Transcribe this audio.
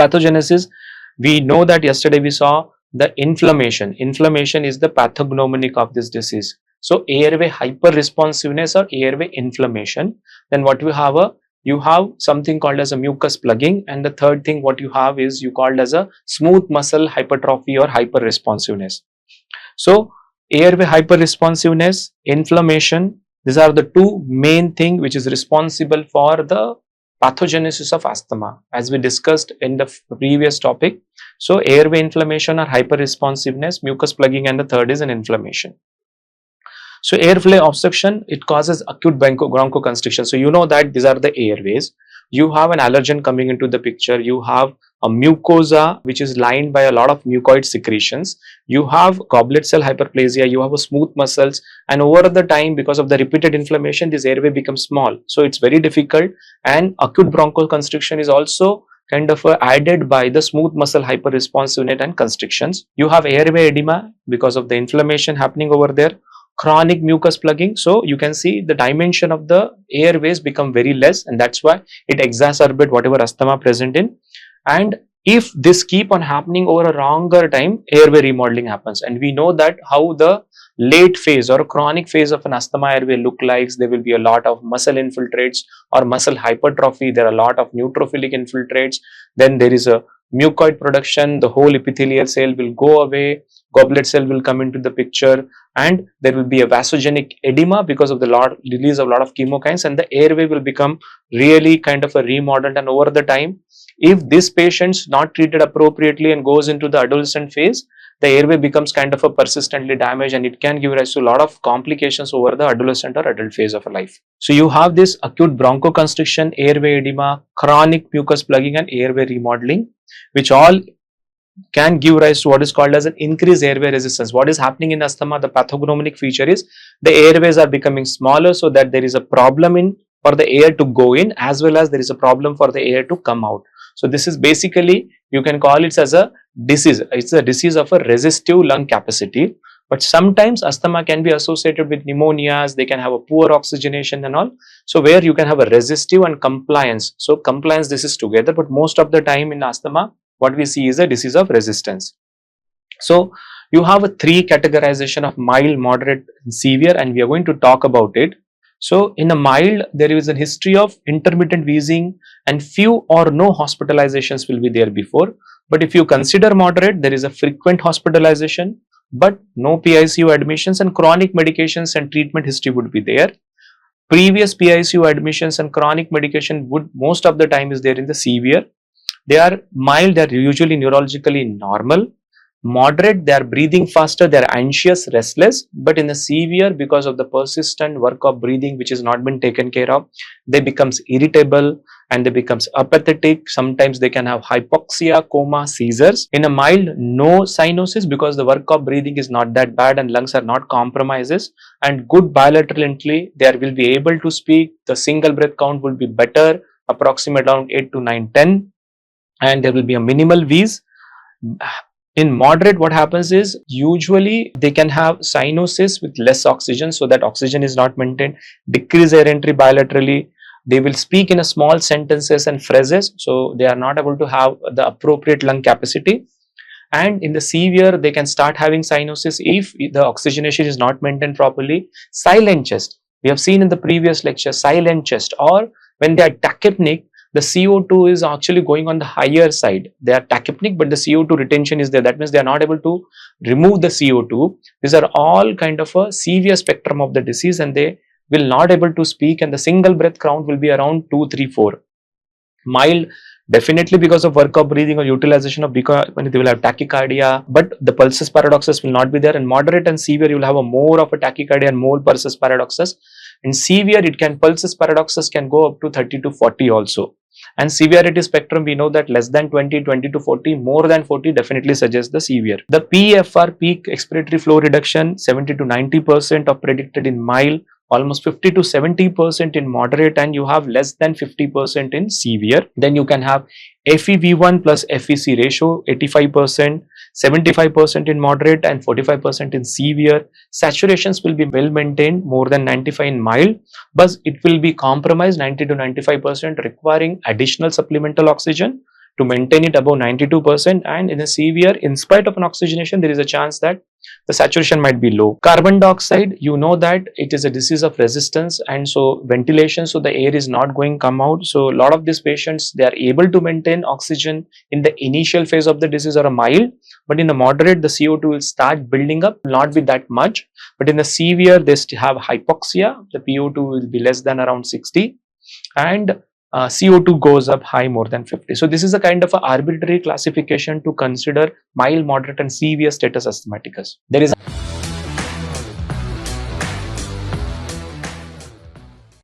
pathogenesis, we know that yesterday we saw the inflammation. Inflammation is the pathognomonic of this disease. So airway hyperresponsiveness or airway inflammation. Then what we have, you have something called as a mucus plugging, and the third thing what you have is you called as a smooth muscle hypertrophy or hyperresponsiveness. So airway hyperresponsiveness, inflammation, these are the two main things which is responsible for the pathogenesis of asthma, as we discussed in the previous topic. So airway inflammation or hyperresponsiveness, mucus plugging, and the third is an inflammation. So airway obstruction, it causes acute bronchoconstriction. So you know that these are the airways. You have an allergen coming into the picture. You have a mucosa which is lined by a lot of mucoid secretions. You have goblet cell hyperplasia. You have a smooth muscles, and over the time, because of the repeated inflammation, this airway becomes small. So it's very difficult, and acute bronchoconstriction is also kind of added by the smooth muscle hyperresponsiveness and constrictions. You have airway edema because of the inflammation happening over there. Chronic mucus plugging, so you can see the dimension of the airways become very less, and that's why it exacerbates whatever asthma present in. And if this keep on happening over a longer time, airway remodeling happens, and we know that how the late phase or chronic phase of an asthma airway look like. There will be a lot of muscle infiltrates or muscle hypertrophy. There are a lot of neutrophilic infiltrates. Then there is a mucoid production. The whole epithelial cell will go away. Goblet cell will come into the picture, and there will be a vasogenic edema because of the release of a lot of chemokines, and the airway will become really kind of a remodeled. And over the time, if this patient's not treated appropriately and goes into the adolescent phase, the airway becomes kind of a persistently damaged, and it can give rise to a lot of complications over the adolescent or adult phase of a life. So you have this acute bronchoconstriction, airway edema, chronic mucus plugging, and airway remodeling, which all can give rise to what is called as an increased airway resistance. What is happening in asthma, the pathognomonic feature is the airways are becoming smaller, so that there is a problem in for the air to go in, as well as there is a problem for the air to come out. So this is basically, you can call it as a disease. It's a disease of a resistive lung capacity. But sometimes asthma can be associated with pneumonias. They can have a poor oxygenation and all. So where you can have a resistive and compliance. So compliance, this is together, but most of the time in asthma, what we see is a disease of resistance. So you have a three categorization of mild, moderate, and severe, and we are going to talk about it. So in a mild, there is a history of intermittent wheezing, and few or no hospitalizations will be there before. But if you consider moderate, there is a frequent hospitalization, but no PICU admissions, and chronic medications and treatment history would be there. Previous PICU admissions and chronic medication would most of the time is there in the severe. They are mild, they are usually neurologically normal. Moderate, they are breathing faster, they are anxious, restless. But in the severe, because of the persistent work of breathing which has not been taken care of, they becomes irritable and they becomes apathetic. Sometimes they can have hypoxia, coma, seizures. In a mild, no cyanosis because the work of breathing is not that bad and lungs are not compromises, and good bilateral entry, they will be able to speak. The single breath count will be better, approximate around 8 to 9, 10. And there will be a minimal wheeze. In moderate, what happens is usually they can have cyanosis with less oxygen, so that oxygen is not maintained, decrease air entry bilaterally. They will speak in a small sentences and phrases, so they are not able to have the appropriate lung capacity. And in the severe, they can start having cyanosis if the oxygenation is not maintained properly. Silent chest, we have seen in the previous lecture, silent chest, or when they are tachypneic, the CO2 is actually going on the higher side. They are tachypneic, but the CO2 retention is there. That means they are not able to remove the CO2. These are all kind of a severe spectrum of the disease, and they will not able to speak, and the single breath count will be around 2, 3, 4. Mild, definitely because of work of breathing or utilization of, because they will have tachycardia, but the pulsus paradoxus will not be there. And moderate and severe, you will have a more of a tachycardia and more pulsus paradoxus. In severe, it can pulsus paradoxus can go up to 30 to 40 also. And severity spectrum, we know that less than 20, 20 to 40, more than 40 definitely suggests the severe. The PFR, peak expiratory flow reduction, 70 to 90% of predicted in mild, almost 50 to 70% in moderate, and you have less than 50% in severe. Then you can have FEV1 plus FVC ratio, 85%, 75% in moderate, and 45% in severe. Saturations will be well maintained, more than 95 in mild, but it will be compromised 90 to 95%, requiring additional supplemental oxygen. to maintain it above 92%, and in a severe, in spite of an oxygenation, there is a chance that the saturation might be low. Carbon dioxide, you know that it is a disease of resistance, and so ventilation, so the air is not going come out. So a lot of these patients, they are able to maintain oxygen in the initial phase of the disease or a mild, but in the moderate, the CO2 will start building up, will not be that much. But in the severe, they have hypoxia, the PO2 will be less than around 60, and CO2 goes up high more than 50. So this is a kind of a arbitrary classification to consider mild, moderate and severe status asthmaticus. There is